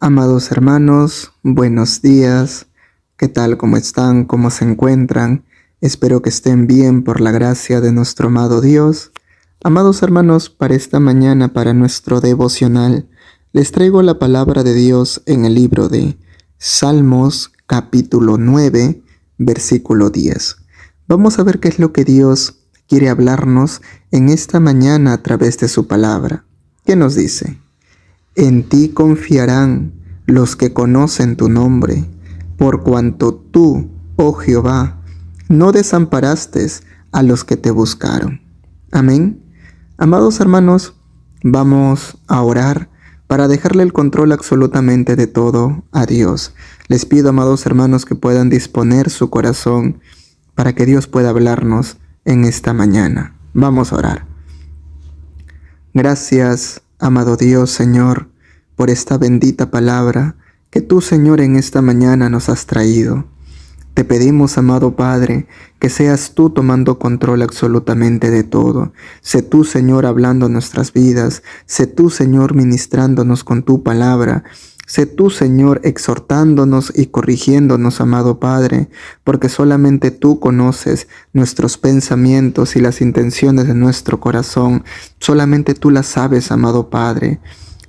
Amados hermanos, buenos días. ¿Qué tal? ¿Cómo están? ¿Cómo se encuentran? Espero que estén bien por la gracia de nuestro amado Dios. Amados hermanos, para esta mañana, para nuestro devocional, les traigo la palabra de Dios en el libro de Salmos, capítulo 9, versículo 10. Vamos a ver qué es lo que Dios quiere hablarnos en esta mañana a través de su palabra. ¿Qué nos dice? En ti confiarán los que conocen tu nombre, por cuanto tú, oh Jehová, no desamparaste a los que te buscaron. Amén. Amados hermanos, vamos a orar para dejarle el control absolutamente de todo a Dios. Les pido, amados hermanos, que puedan disponer su corazón para que Dios pueda hablarnos en esta mañana. Vamos a orar. Gracias, amado Dios, Señor, por esta bendita palabra que tú, Señor, en esta mañana nos has traído. Te pedimos, amado Padre, que seas tú tomando control absolutamente de todo. Sé tú, Señor, hablando nuestras vidas. Sé tú, Señor, ministrándonos con tu palabra. Sé tú, Señor, exhortándonos y corrigiéndonos, amado Padre, porque solamente tú conoces nuestros pensamientos y las intenciones de nuestro corazón. Solamente tú las sabes, amado Padre.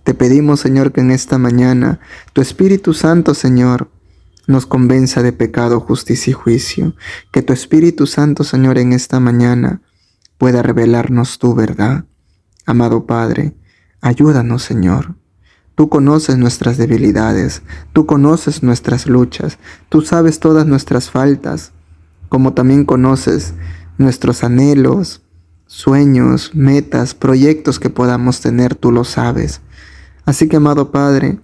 Te pedimos, Señor, que en esta mañana tu Espíritu Santo, Señor, nos convenza de pecado, justicia y juicio. Que tu Espíritu Santo, Señor, en esta mañana pueda revelarnos tu verdad. Amado Padre, ayúdanos, Señor. Tú conoces nuestras debilidades, tú conoces nuestras luchas, tú sabes todas nuestras faltas, como también conoces nuestros anhelos, sueños, metas, proyectos que podamos tener, tú lo sabes. Así que, amado Padre,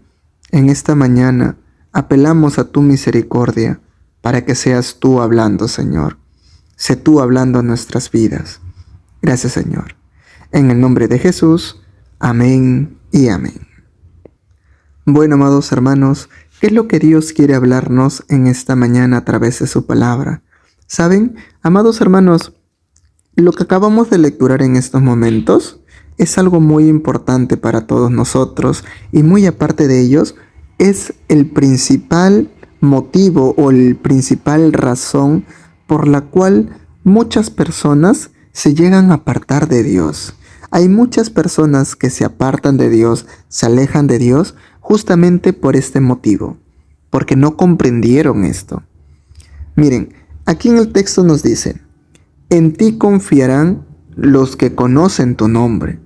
en esta mañana apelamos a tu misericordia para que seas tú hablando, Señor. Sé tú hablando a nuestras vidas. Gracias, Señor. En el nombre de Jesús, amén y amén. Bueno, amados hermanos, ¿qué es lo que Dios quiere hablarnos en esta mañana a través de su palabra? ¿Saben, amados hermanos, lo que acabamos de lecturar en estos momentos es algo muy importante para todos nosotros y muy aparte de ellos, es el principal motivo o el principal razón por la cual muchas personas se llegan a apartar de Dios. Hay muchas personas que se apartan de Dios, se alejan de Dios justamente por este motivo, porque no comprendieron esto. Miren, aquí en el texto nos dice, en ti confiarán los que conocen tu nombre.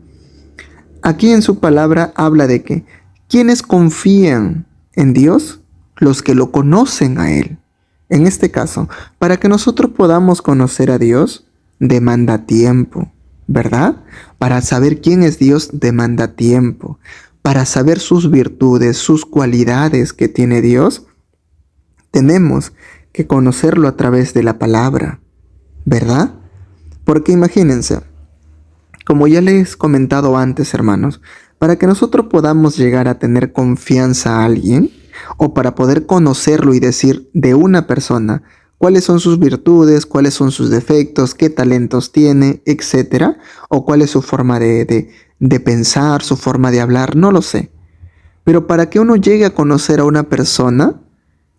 Aquí en su palabra habla de que quienes confían en Dios, los que lo conocen a Él. En este caso, para que nosotros podamos conocer a Dios, demanda tiempo, ¿verdad? Para saber quién es Dios, demanda tiempo. Para saber sus virtudes, sus cualidades que tiene Dios, tenemos que conocerlo a través de la palabra, ¿verdad? Porque imagínense, como ya les he comentado antes, hermanos, para que nosotros podamos llegar a tener confianza a alguien, o para poder conocerlo y decir de una persona cuáles son sus virtudes, cuáles son sus defectos, qué talentos tiene, etcétera, o cuál es su forma de pensar, su forma de hablar, no lo sé. Pero para que uno llegue a conocer a una persona,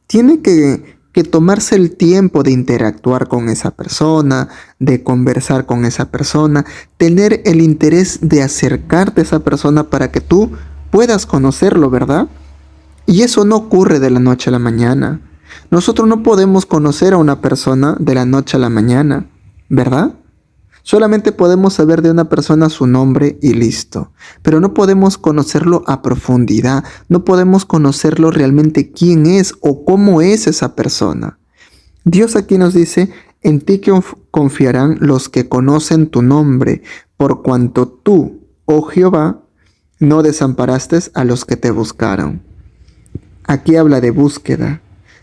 tiene que tomarse el tiempo de interactuar con esa persona, de conversar con esa persona, tener el interés de acercarte a esa persona para que tú puedas conocerlo, ¿verdad? Y eso no ocurre de la noche a la mañana. Nosotros no podemos conocer a una persona de la noche a la mañana, ¿verdad? Solamente podemos saber de una persona su nombre y listo. Pero no podemos conocerlo a profundidad. No podemos conocerlo realmente quién es o cómo es esa persona. Dios aquí nos dice, en ti confiarán los que conocen tu nombre, por cuanto tú, oh Jehová, no desamparaste a los que te buscaron. Aquí habla de búsqueda.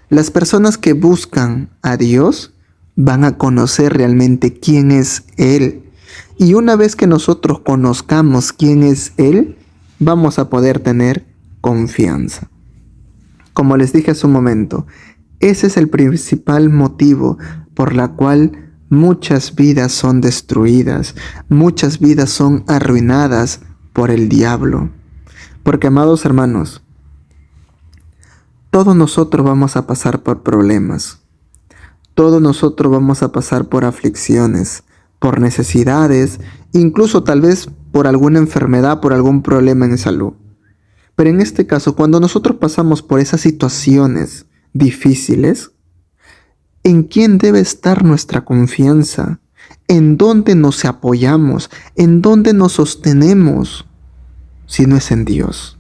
Las personas que buscan a Dios van a conocer realmente quién es Él. Y una vez que nosotros conozcamos quién es Él, vamos a poder tener confianza. Como les dije hace un momento, ese es el principal motivo por la cual muchas vidas son destruidas, muchas vidas son arruinadas por el diablo. Porque, amados hermanos, Todos nosotros vamos a pasar por problemas. Todos nosotros vamos a pasar por aflicciones, por necesidades, incluso tal vez por alguna enfermedad, por algún problema en salud. Pero en este caso, cuando nosotros pasamos por esas situaciones difíciles, ¿en quién debe estar nuestra confianza? ¿En dónde nos apoyamos? ¿En dónde nos sostenemos? Si no es en Dios.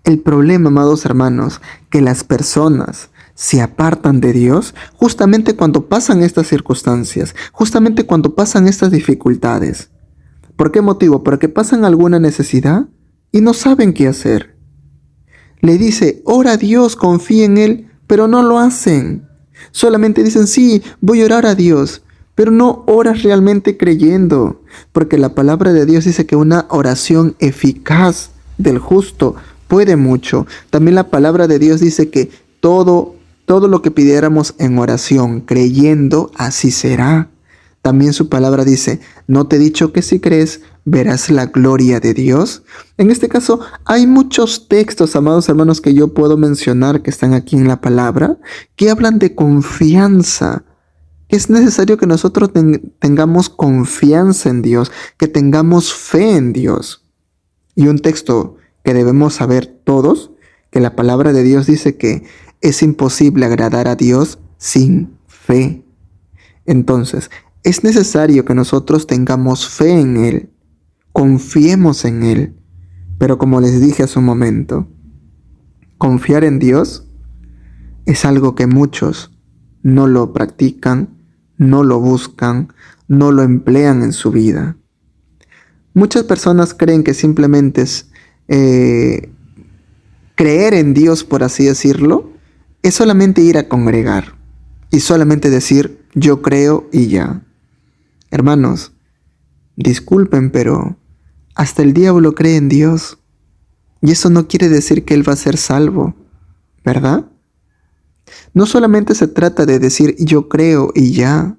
El problema, amados hermanos, que las personas se apartan de Dios justamente cuando pasan estas circunstancias, justamente cuando pasan estas dificultades. ¿Por qué motivo? Porque pasan alguna necesidad y no saben qué hacer. Le dice, ora a Dios, confía en Él, pero no lo hacen. Solamente dicen, sí, voy a orar a Dios, pero no oras realmente creyendo, porque la palabra de Dios dice que una oración eficaz del justo puede mucho. También la palabra de Dios dice que todo lo que pidiéramos en oración, creyendo, así será. También su palabra dice, ¿no te he dicho que si crees, verás la gloria de Dios? En este caso, hay muchos textos, amados hermanos, que yo puedo mencionar que están aquí en la palabra, que hablan de confianza. Es necesario que nosotros tengamos confianza en Dios, que tengamos fe en Dios. Y un texto que debemos saber todos, que la palabra de Dios dice que es imposible agradar a Dios sin fe. Entonces, es necesario que nosotros tengamos fe en Él, confiemos en Él. Pero como les dije hace un momento, confiar en Dios es algo que muchos no lo practican, no lo buscan, no lo emplean en su vida. Muchas personas creen que simplemente es creer en Dios, por así decirlo, es solamente ir a congregar y solamente decir yo creo y ya. Hermanos, disculpen, pero hasta el diablo cree en Dios y eso no quiere decir que él va a ser salvo, ¿verdad? No solamente se trata de decir yo creo y ya.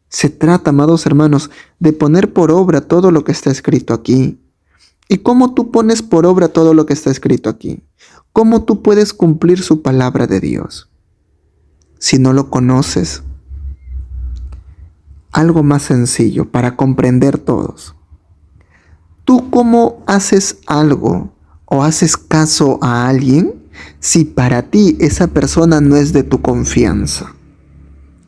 Se trata, amados hermanos, de poner por obra todo lo que está escrito aquí. ¿Y cómo tú pones por obra todo lo que está escrito aquí? ¿Cómo tú puedes cumplir su palabra de Dios si no lo conoces? Algo más sencillo para comprender todos. ¿Tú cómo haces algo o haces caso a alguien si para ti esa persona no es de tu confianza?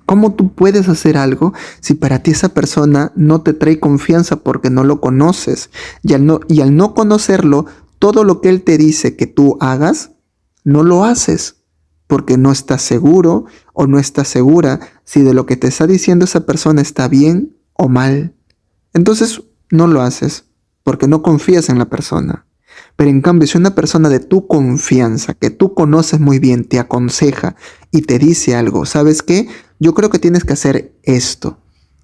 ¿Cómo tú puedes hacer algo si para ti esa persona no te trae confianza porque no lo conoces? Y al no conocerlo, todo lo que él te dice que tú hagas, no lo haces porque no estás seguro o no estás segura si de lo que te está diciendo esa persona está bien o mal. Entonces no lo haces porque no confías en la persona. Pero en cambio, si una persona de tu confianza, que tú conoces muy bien, te aconseja y te dice algo, ¿sabes qué? Yo creo que tienes que hacer esto.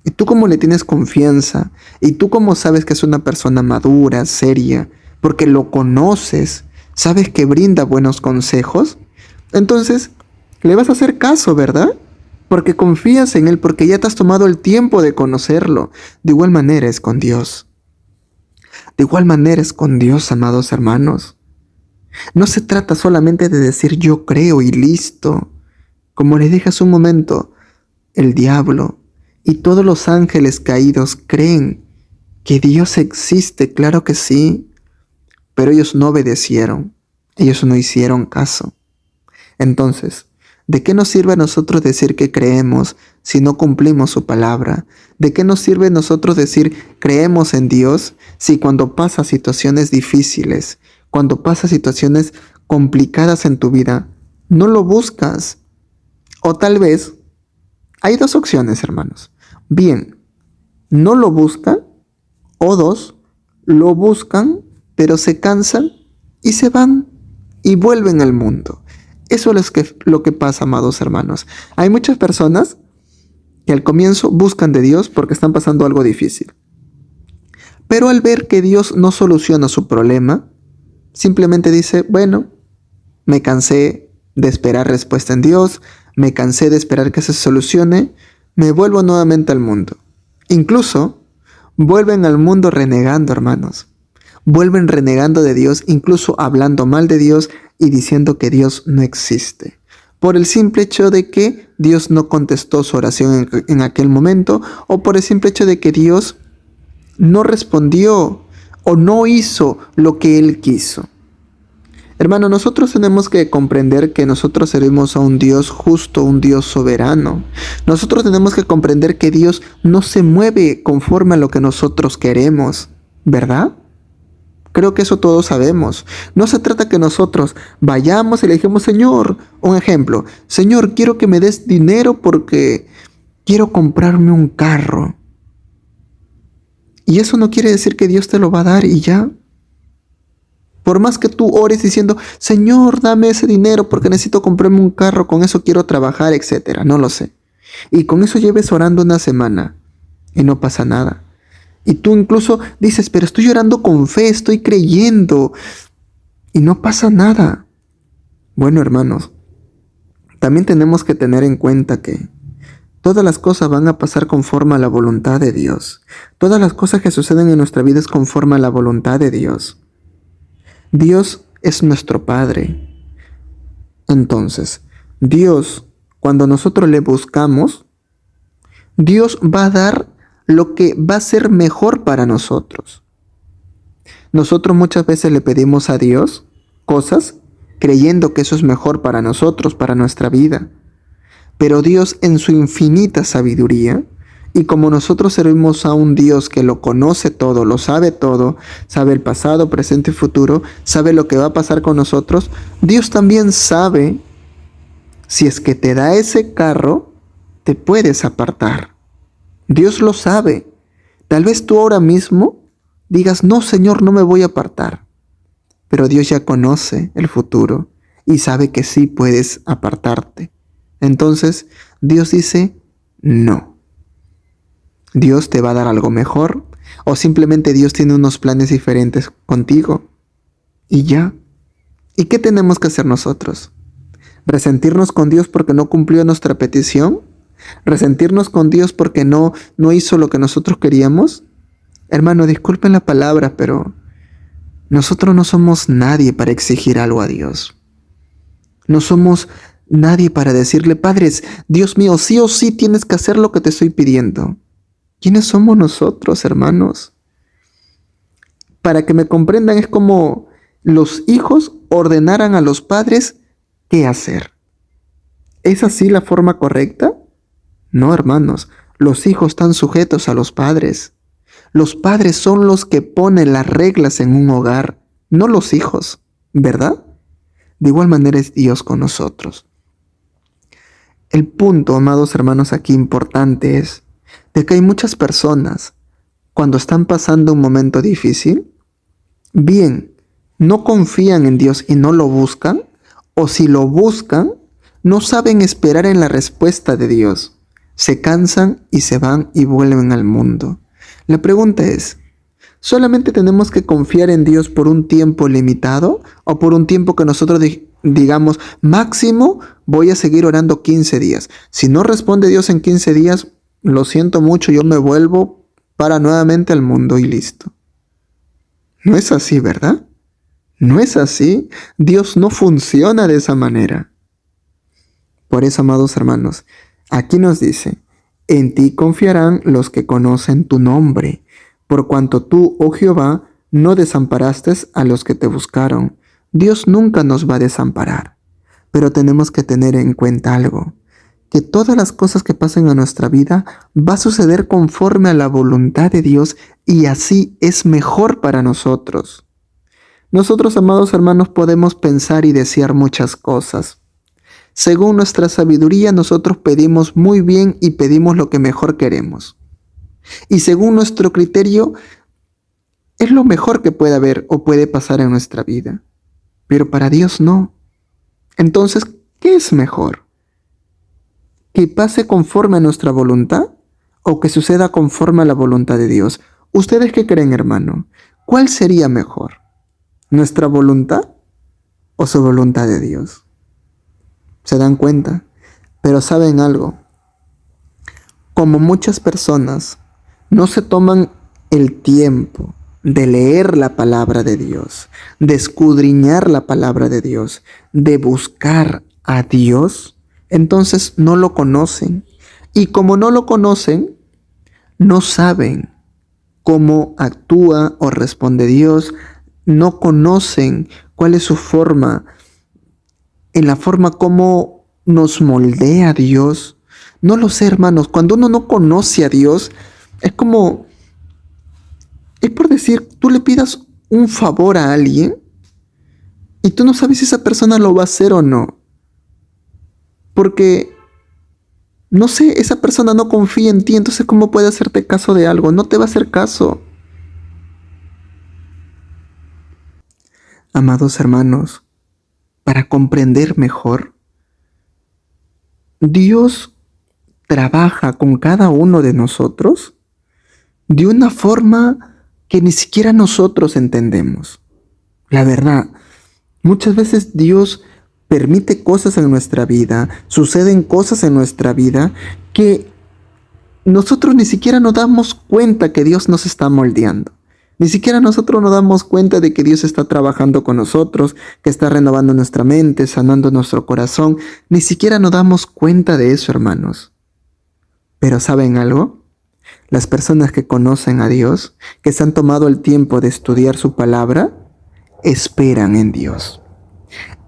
Y tú como le tienes confianza, y tú como sabes que es una persona madura, seria, porque lo conoces, sabes que brinda buenos consejos, entonces le vas a hacer caso, ¿verdad? Porque confías en él, porque ya te has tomado el tiempo de conocerlo. De igual manera es con Dios. De igual manera es con Dios, amados hermanos. No se trata solamente de decir yo creo y listo. Como les dije hace un momento, el diablo y todos los ángeles caídos creen que Dios existe, claro que sí, pero ellos no obedecieron, ellos no hicieron caso. Entonces, ¿de qué nos sirve a nosotros decir que creemos si no cumplimos su palabra? ¿De qué nos sirve a nosotros decir creemos en Dios si cuando pasa situaciones difíciles, cuando pasa situaciones complicadas en tu vida, no lo buscas? O tal vez, hay dos opciones, hermanos. Bien, no lo buscan, o dos, lo buscan, pero se cansan y se van y vuelven al mundo. Eso es lo que pasa, amados hermanos. Hay muchas personas que al comienzo buscan de Dios porque están pasando algo difícil. Pero al ver que Dios no soluciona su problema, simplemente dice, bueno, me cansé de esperar respuesta en Dios, me cansé de esperar que se solucione, me vuelvo nuevamente al mundo. Incluso vuelven al mundo renegando, hermanos. vuelven renegando de Dios, incluso hablando mal de Dios y diciendo que Dios no existe. Por el simple hecho de que Dios no contestó su oración en aquel momento, o por el simple hecho de que Dios no respondió o no hizo lo que Él quiso. Hermano, nosotros tenemos que comprender que nosotros servimos a un Dios justo, un Dios soberano. Nosotros tenemos que comprender que Dios no se mueve conforme a lo que nosotros queremos, ¿verdad? Creo que eso todos sabemos. No se trata que nosotros vayamos y le dijimos, Señor, un ejemplo, Señor, quiero que me des dinero porque quiero comprarme un carro. Y eso no quiere decir que Dios te lo va a dar y ya. Por más que tú ores diciendo, Señor, dame ese dinero porque necesito comprarme un carro, con eso quiero trabajar, etcétera. No lo sé. Y con eso lleves orando una semana y no pasa nada. Y tú incluso dices, pero estoy orando con fe, estoy creyendo y no pasa nada. Bueno, hermanos, también tenemos que tener en cuenta que todas las cosas van a pasar conforme a la voluntad de Dios. Todas las cosas que suceden en nuestra vida es conforme a la voluntad de Dios. Dios es nuestro Padre. Entonces, Dios, cuando nosotros le buscamos, Dios va a dar lo que va a ser mejor para nosotros. Nosotros muchas veces le pedimos a Dios cosas creyendo que eso es mejor para nosotros, para nuestra vida. Pero Dios en su infinita sabiduría, y como nosotros servimos a un Dios que lo conoce todo, lo sabe todo, sabe el pasado, presente y futuro, sabe lo que va a pasar con nosotros, Dios también sabe si es que te da ese carro, te puedes apartar. Dios lo sabe. Tal vez tú ahora mismo digas, no, Señor, no me voy a apartar. Pero Dios ya conoce el futuro y sabe que sí puedes apartarte. Entonces, Dios dice, no. Dios te va a dar algo mejor, o simplemente Dios tiene unos planes diferentes contigo. Y ya. ¿Y qué tenemos que hacer nosotros? ¿Resentirnos con Dios porque no cumplió nuestra petición? ¿Resentirnos con Dios porque no hizo lo que nosotros queríamos? Hermano, disculpen la palabra, pero nosotros no somos nadie para exigir algo a Dios. No somos nadie para decirle, Padres, Dios mío, sí o sí tienes que hacer lo que te estoy pidiendo. ¿Quiénes somos nosotros, hermanos? Para que me comprendan, es como los hijos ordenaran a los padres qué hacer. ¿Es así la forma correcta? No, hermanos, los hijos están sujetos a los padres. Los padres son los que ponen las reglas en un hogar, no los hijos, ¿verdad? De igual manera es Dios con nosotros. El punto, amados hermanos, aquí importante es de que hay muchas personas, cuando están pasando un momento difícil, bien, no confían en Dios y no lo buscan, o si lo buscan, no saben esperar en la respuesta de Dios. Se cansan y se van y vuelven al mundo. La pregunta es, ¿solamente tenemos que confiar en Dios por un tiempo limitado o por un tiempo que nosotros digamos, máximo voy a seguir orando 15 días? Si no responde Dios en 15 días, lo siento mucho, yo me vuelvo para nuevamente al mundo y listo. No es así, ¿verdad? No es así. Dios no funciona de esa manera. Por eso, amados hermanos, aquí nos dice, en ti confiarán los que conocen tu nombre, por cuanto tú, oh Jehová, no desamparaste a los que te buscaron. Dios nunca nos va a desamparar, pero tenemos que tener en cuenta algo, que todas las cosas que pasen en nuestra vida va a suceder conforme a la voluntad de Dios y así es mejor para nosotros. Nosotros, amados hermanos, podemos pensar y desear muchas cosas. Según nuestra sabiduría, nosotros pedimos muy bien y pedimos lo que mejor queremos. Y según nuestro criterio, es lo mejor que puede haber o puede pasar en nuestra vida. Pero para Dios no. Entonces, ¿qué es mejor? ¿Que pase conforme a nuestra voluntad o que suceda conforme a la voluntad de Dios? ¿Ustedes qué creen, hermano? ¿Cuál sería mejor? ¿Nuestra voluntad o su voluntad de Dios? ¿Se dan cuenta? Pero ¿saben algo? Como muchas personas no se toman el tiempo de leer la palabra de Dios, de escudriñar la palabra de Dios, de buscar a Dios, entonces no lo conocen. Y como no lo conocen, no saben cómo actúa o responde Dios, no conocen cuál es su forma, en la forma como nos moldea Dios. No lo sé, hermanos, cuando uno no conoce a Dios, es como, es por decir, tú le pidas un favor a alguien y tú no sabes si esa persona lo va a hacer o no. Porque, no sé, esa persona no confía en ti, entonces ¿cómo puede hacerte caso de algo? No te va a hacer caso. Amados hermanos, para comprender mejor, Dios trabaja con cada uno de nosotros de una forma que ni siquiera nosotros entendemos. La verdad, muchas veces Dios permite cosas en nuestra vida, suceden cosas en nuestra vida que nosotros ni siquiera nos damos cuenta que Dios nos está moldeando. Ni siquiera nosotros nos damos cuenta de que Dios está trabajando con nosotros, que está renovando nuestra mente, sanando nuestro corazón. Ni siquiera nos damos cuenta de eso, hermanos. Pero ¿saben algo? Las personas que conocen a Dios, que se han tomado el tiempo de estudiar su palabra, esperan en Dios.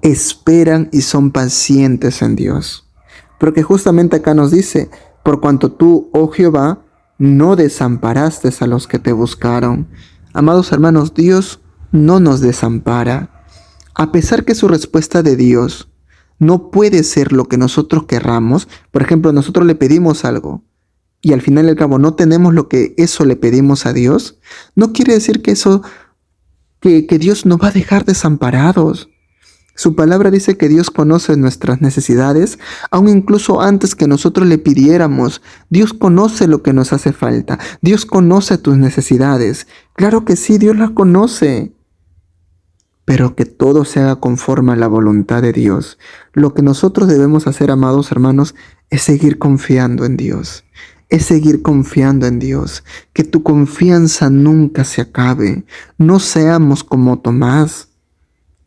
Esperan y son pacientes en Dios. Porque justamente acá nos dice, por cuanto tú, oh Jehová, no desamparaste a los que te buscaron. Amados hermanos, Dios no nos desampara. A pesar que su respuesta de Dios no puede ser lo que nosotros querramos. Por ejemplo, nosotros le pedimos algo y al final y al cabo no tenemos lo que eso le pedimos a Dios. No quiere decir que eso, que Dios nos va a dejar desamparados. Su palabra dice que Dios conoce nuestras necesidades, aun incluso antes que nosotros le pidiéramos. Dios conoce lo que nos hace falta. Dios conoce tus necesidades. Claro que sí, Dios las conoce. Pero que todo se haga conforme a la voluntad de Dios. Lo que nosotros debemos hacer, amados hermanos, es seguir confiando en Dios. Es seguir confiando en Dios. Que tu confianza nunca se acabe. No seamos como Tomás.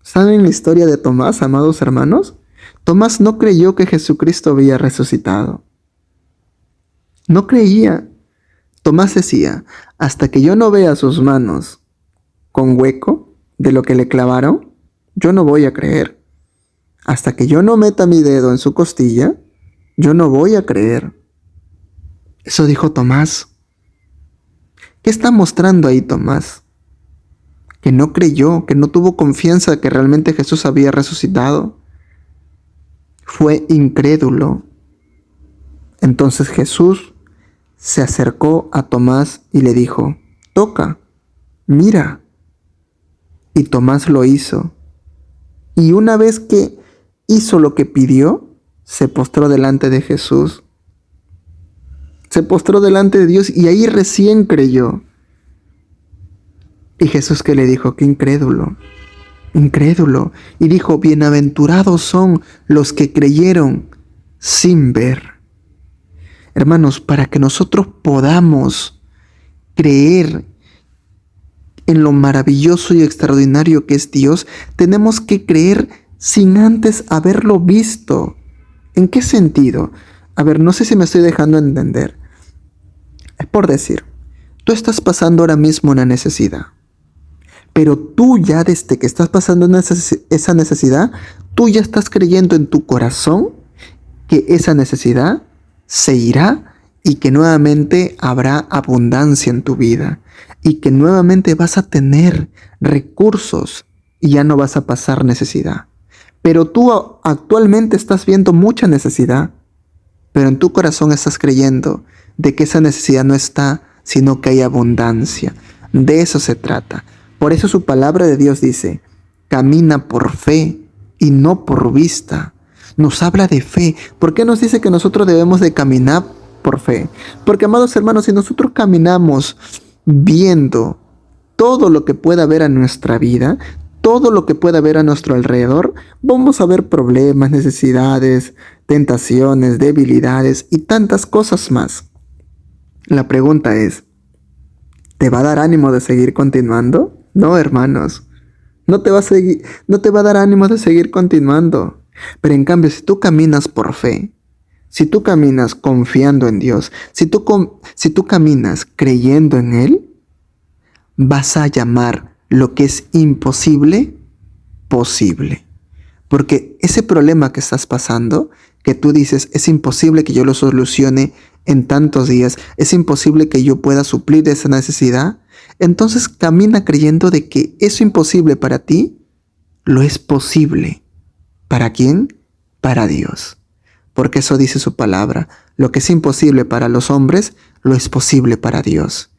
¿Saben la historia de Tomás, amados hermanos? Tomás no creyó que Jesucristo había resucitado. No creía. Tomás decía, hasta que yo no vea sus manos con hueco de lo que le clavaron, yo no voy a creer. Hasta que yo no meta mi dedo en su costilla, yo no voy a creer. Eso dijo Tomás. ¿Qué está mostrando ahí Tomás? Que no creyó, que no tuvo confianza que realmente Jesús había resucitado. Fue incrédulo. Entonces Jesús se acercó a Tomás y le dijo, toca, mira. Y Tomás lo hizo. Y una vez que hizo lo que pidió, se postró delante de Jesús. Se postró delante de Dios y ahí recién creyó. Y Jesús que le dijo, qué incrédulo, incrédulo. Y dijo, bienaventurados son los que creyeron sin ver. Hermanos, para que nosotros podamos creer en lo maravilloso y extraordinario que es Dios, tenemos que creer sin antes haberlo visto. ¿En qué sentido? A ver, no sé si me estoy dejando entender. Es por decir, tú estás pasando ahora mismo una necesidad. Pero tú ya desde que estás pasando esa necesidad, tú ya estás creyendo en tu corazón que esa necesidad se irá y que nuevamente habrá abundancia en tu vida y que nuevamente vas a tener recursos y ya no vas a pasar necesidad. Pero tú actualmente estás viendo mucha necesidad, pero en tu corazón estás creyendo de que esa necesidad no está, sino que hay abundancia. De eso se trata. Por eso su palabra de Dios dice, camina por fe y no por vista. Nos habla de fe. ¿Por qué nos dice que nosotros debemos de caminar por fe? Porque, amados hermanos, si nosotros caminamos viendo todo lo que pueda haber a nuestra vida, todo lo que pueda haber a nuestro alrededor, vamos a ver problemas, necesidades, tentaciones, debilidades y tantas cosas más. La pregunta es, ¿Te va a dar ánimo de seguir continuando? No, hermanos. No te va a dar ánimo de seguir continuando. Pero en cambio, si tú caminas por fe, si tú caminas confiando en Dios, si tú caminas creyendo en Él, vas a llamar lo que es imposible, posible. Porque ese problema que estás pasando, que tú dices, es imposible que yo lo solucione en tantos días, es imposible que yo pueda suplir esa necesidad, entonces camina creyendo de que eso imposible para ti, lo es posible. ¿Para quién? Para Dios. Porque eso dice su palabra. Lo que es imposible para los hombres, lo es posible para Dios.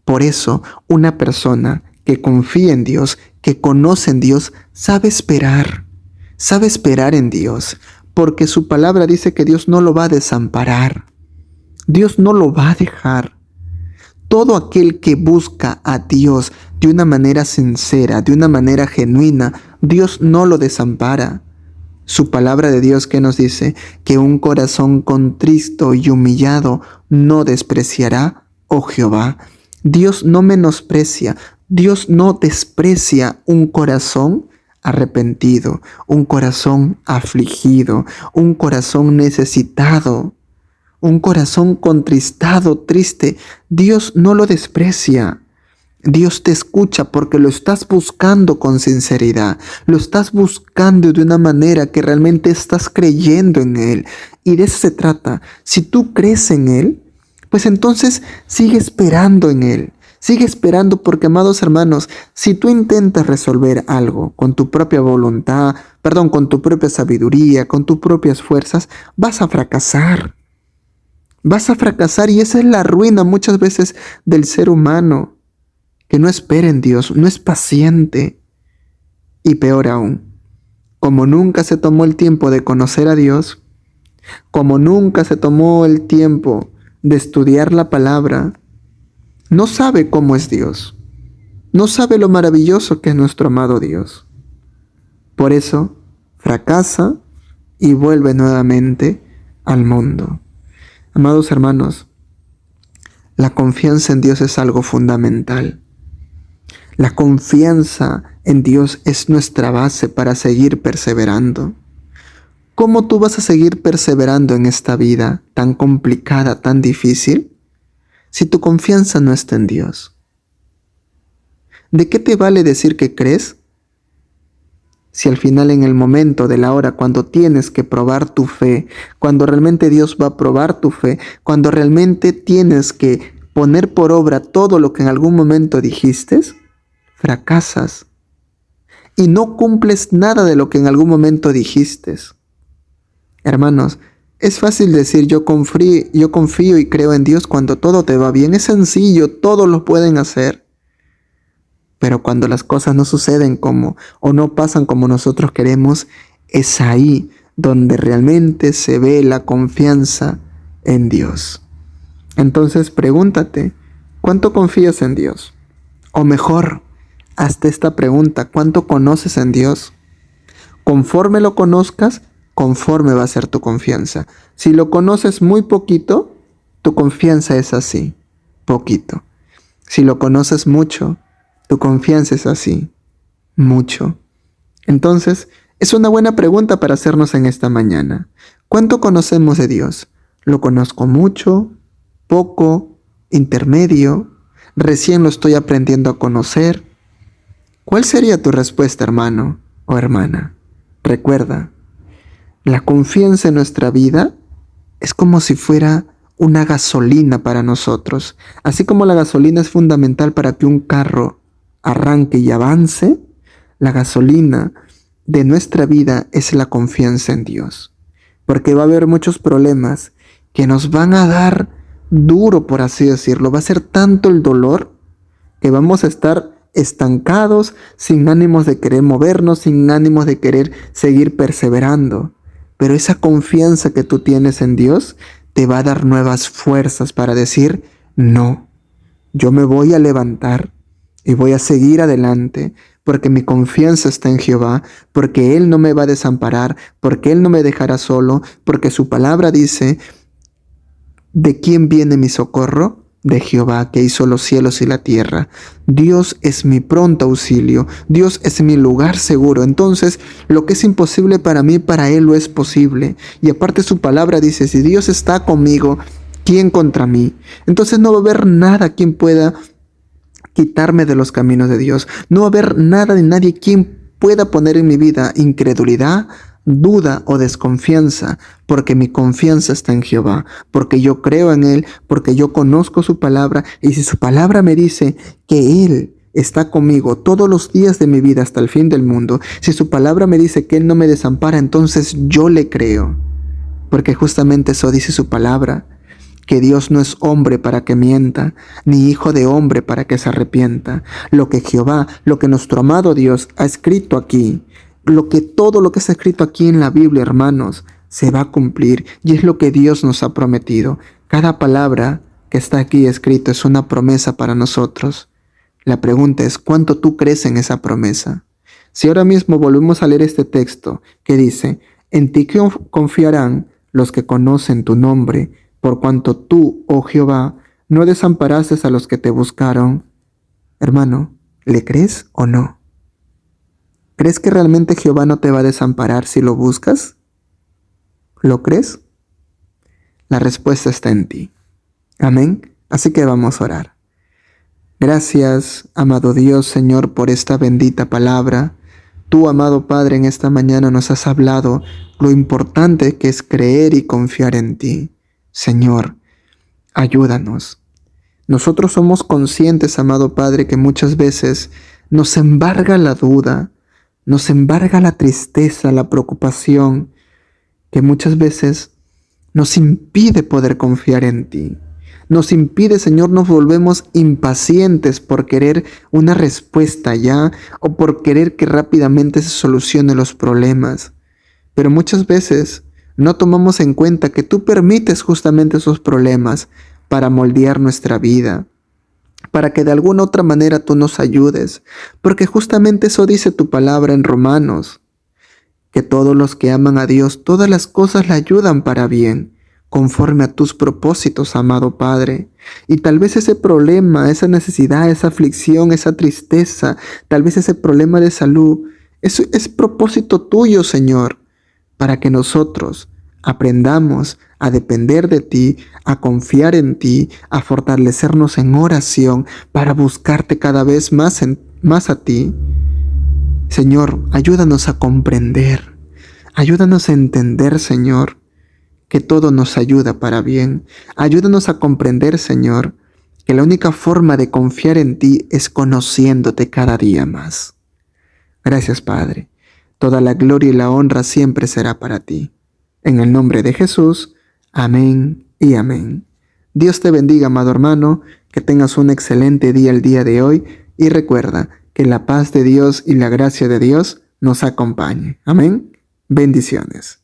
Por eso, una persona que confía en Dios, que conoce en Dios, sabe esperar en Dios, porque su palabra dice que Dios no lo va a desamparar. Dios no lo va a dejar. Todo aquel que busca a Dios de una manera sincera, de una manera genuina, Dios no lo desampara. Su palabra de Dios que nos dice que un corazón contristo y humillado no despreciará, oh Jehová. Dios no menosprecia, Dios no desprecia un corazón arrepentido, un corazón afligido, un corazón necesitado, un corazón contristado, triste. Dios no lo desprecia. Dios te escucha porque lo estás buscando con sinceridad, lo estás buscando de una manera que realmente estás creyendo en Él. Y de eso se trata. Si tú crees en Él, pues entonces sigue esperando en Él. Sigue esperando porque, amados hermanos, si tú intentas resolver algo con tu propia voluntad, con tu propia sabiduría, con tus propias fuerzas, vas a fracasar. Vas a fracasar y esa es la ruina muchas veces del ser humano. Que no espera en Dios, no es paciente. Y peor aún, como nunca se tomó el tiempo de conocer a Dios, como nunca se tomó el tiempo de estudiar la palabra, no sabe cómo es Dios, no sabe lo maravilloso que es nuestro amado Dios. Por eso fracasa y vuelve nuevamente al mundo. Amados hermanos, la confianza en Dios es algo fundamental. La confianza en Dios es nuestra base para seguir perseverando. ¿Cómo tú vas a seguir perseverando en esta vida tan complicada, tan difícil, si tu confianza no está en Dios? ¿De qué te vale decir que crees si al final en el momento de la hora, cuando tienes que probar tu fe, cuando realmente Dios va a probar tu fe, cuando realmente tienes que poner por obra todo lo que en algún momento dijiste, fracasas y no cumples nada de lo que en algún momento dijiste? Hermanos, es fácil decir yo confío y creo en Dios cuando todo te va bien. Es sencillo, todos lo pueden hacer. Pero cuando las cosas no suceden o no pasan como nosotros queremos, es ahí donde realmente se ve la confianza en Dios. Entonces pregúntate, ¿cuánto confías en Dios? O mejor, hazte esta pregunta, ¿cuánto conoces en Dios? Conforme lo conozcas, conforme va a ser tu confianza. Si lo conoces muy poquito, tu confianza es así, poquito. Si lo conoces mucho, tu confianza es así, mucho. Entonces, es una buena pregunta para hacernos en esta mañana. ¿Cuánto conocemos de Dios? ¿Lo conozco mucho, poco, intermedio? ¿Recién lo estoy aprendiendo a conocer? ¿Cuál sería tu respuesta, hermano o hermana? Recuerda, la confianza en nuestra vida es como si fuera una gasolina para nosotros. Así como la gasolina es fundamental para que un carro arranque y avance, la gasolina de nuestra vida es la confianza en Dios. Porque va a haber muchos problemas que nos van a dar duro, por así decirlo. Va a ser tanto el dolor que vamos a estar estancados, sin ánimos de querer movernos, sin ánimos de querer seguir perseverando. Pero esa confianza que tú tienes en Dios te va a dar nuevas fuerzas para decir, no, yo me voy a levantar y voy a seguir adelante, porque mi confianza está en Jehová, porque Él no me va a desamparar, porque Él no me dejará solo, porque su palabra dice, ¿de quién viene mi socorro? de Jehová que hizo los cielos y la tierra. Dios es mi pronto auxilio, Dios es mi lugar seguro. Entonces, lo que es imposible para mí, para Él lo es posible. Y aparte su palabra dice, si Dios está conmigo, ¿quién contra mí? Entonces no va a haber nada quien pueda quitarme de los caminos de Dios. No va a haber nada ni nadie quien pueda poner en mi vida incredulidad, duda o desconfianza, porque mi confianza está en Jehová, porque yo creo en Él, porque yo conozco su palabra, y si su palabra me dice que Él está conmigo todos los días de mi vida hasta el fin del mundo, si su palabra me dice que Él no me desampara, entonces yo le creo, porque justamente eso dice su palabra, que Dios no es hombre para que mienta, ni hijo de hombre para que se arrepienta. Lo que Jehová, lo que nuestro amado Dios ha escrito aquí, todo lo que está escrito aquí en la Biblia, hermanos, se va a cumplir y es lo que Dios nos ha prometido. Cada palabra que está aquí escrito es una promesa para nosotros. La pregunta es, ¿cuánto tú crees en esa promesa? Si ahora mismo volvemos a leer este texto que dice, en ti confiarán los que conocen tu nombre, por cuanto tú, oh Jehová, no desamparaste a los que te buscaron. Hermano, ¿le crees o no? ¿Crees que realmente Jehová no te va a desamparar si lo buscas? ¿Lo crees? La respuesta está en ti. Amén. Así que vamos a orar. Gracias, amado Dios, Señor, por esta bendita palabra. Tú, amado Padre, en esta mañana nos has hablado lo importante que es creer y confiar en ti. Señor, ayúdanos. Nosotros somos conscientes, amado Padre, que muchas veces nos embarga la duda, nos embarga la tristeza, la preocupación, que muchas veces nos impide poder confiar en ti. Nos impide, Señor, nos volvemos impacientes por querer una respuesta ya o por querer que rápidamente se solucionen los problemas. Pero muchas veces no tomamos en cuenta que tú permites justamente esos problemas para moldear nuestra vida, para que de alguna otra manera tú nos ayudes, porque justamente eso dice tu palabra en Romanos, que todos los que aman a Dios, todas las cosas le ayudan para bien, conforme a tus propósitos, amado Padre. Y tal vez ese problema, esa necesidad, esa aflicción, esa tristeza, tal vez ese problema de salud, eso es propósito tuyo, Señor, para que nosotros aprendamos a depender de ti, a confiar en ti, a fortalecernos en oración para buscarte cada vez más a ti. Señor, ayúdanos a comprender, ayúdanos a entender, Señor, que todo nos ayuda para bien. Ayúdanos a comprender, Señor, que la única forma de confiar en ti es conociéndote cada día más. Gracias, Padre. Toda la gloria y la honra siempre será para ti. En el nombre de Jesús, amén y amén. Dios te bendiga, amado hermano, que tengas un excelente día el día de hoy y recuerda que la paz de Dios y la gracia de Dios nos acompañe. Amén. Bendiciones.